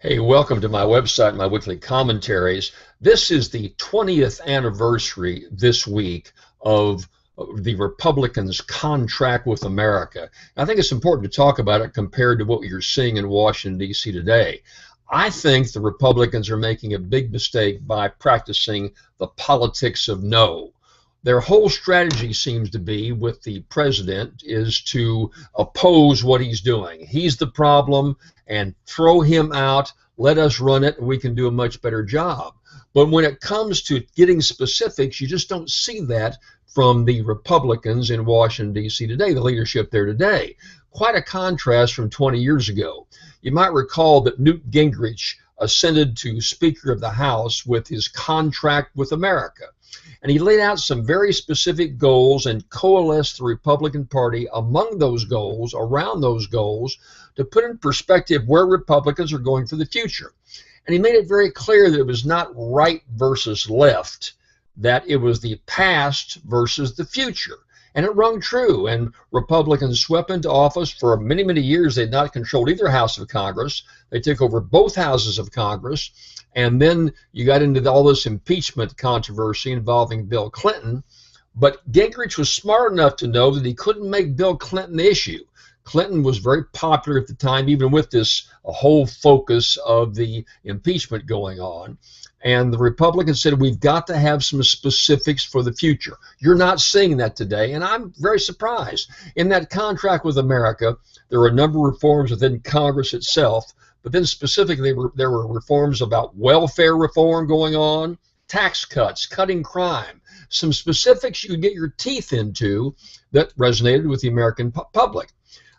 Hey, welcome to my website, my weekly commentaries. This is the 20th anniversary this week of the Republicans' contract with America. I think it's important to talk about it compared to what you're seeing in Washington, D.C. today. I think the Republicans are making a big mistake by practicing the politics of no. Their whole strategy seems to be with the president is to oppose what he's doing. He's the problem and throw him out, let us run it, and we can do a much better job. But when it comes to getting specifics, you just don't see that from the Republicans in Washington, D.C. today, the leadership there today. Quite a contrast from 20 years ago. You might recall that Newt Gingrich ascended to Speaker of the House with his contract with America. And he laid out some very specific goals and coalesced the Republican Party among those goals, around those goals, to put in perspective where Republicans are going for the future. And he made it very clear that it was not right versus left, that it was the past versus the future. And it rung true, and Republicans swept into office. For many, many years. They had not controlled either house of Congress. They took over both houses of Congress, and then you got into all this impeachment controversy involving Bill Clinton. But Gingrich was smart enough to know that he couldn't make Bill Clinton the issue. Clinton was very popular at the time, even with this whole focus of the impeachment going on. And the Republicans said, we've got to have some specifics for the future. You're not seeing that today, and I'm very surprised. In that contract with America, there were a number of reforms within Congress itself, but then specifically there were reforms about welfare reform going on, tax cuts, cutting crime, some specifics you could get your teeth into that resonated with the American public.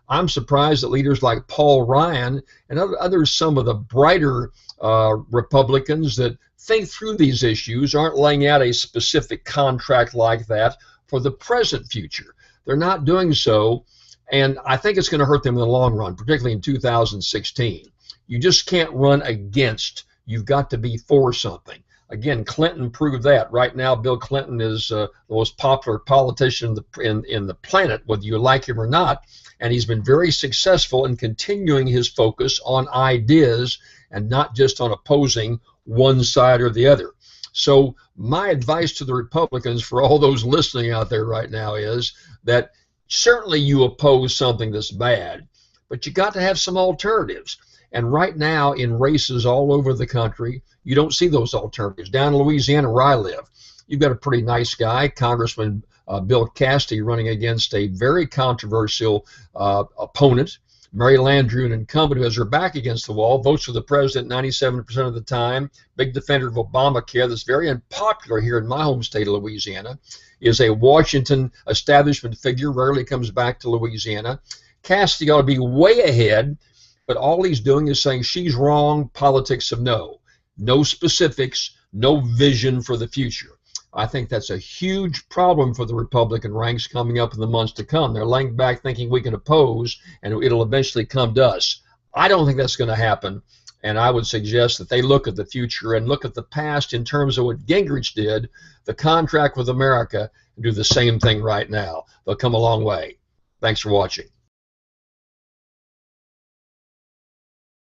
I'm surprised that leaders like Paul Ryan and others, some of the brighter Republicans that think through these issues, aren't laying out a specific contract like that for the present future. They're not doing so, and I think it's going to hurt them in the long run, particularly in 2016. You just can't run against. You've got to be for something. Again, Clinton proved that. Right now, Bill Clinton is the most popular politician in the planet, whether you like him or not, and he's been very successful in continuing his focus on ideas and not just on opposing one side or the other. So my advice to the Republicans, for all those listening out there right now, is that certainly you oppose something that's bad, but you got to have some alternatives. And right now, in races all over the country, you don't see those alternatives. Down in Louisiana, where I live, you've got a pretty nice guy, Congressman Bill Cassidy, running against a very controversial opponent, Mary Landrieu, an incumbent who has her back against the wall, votes for the president 97% of the time, big defender of Obamacare, that's very unpopular here in my home state of Louisiana, is a Washington establishment figure, rarely comes back to Louisiana. Cassidy ought to be way ahead, but all he's doing is saying she's wrong, politics of no. No specifics, no vision for the future. I think that's a huge problem for the Republican ranks coming up in the months to come. They're laying back thinking we can oppose and it'll eventually come to us. I don't think that's going to happen, and I would suggest that they look at the future and look at the past in terms of what Gingrich did, the contract with America, and do the same thing right now. They'll come a long way. Thanks for watching.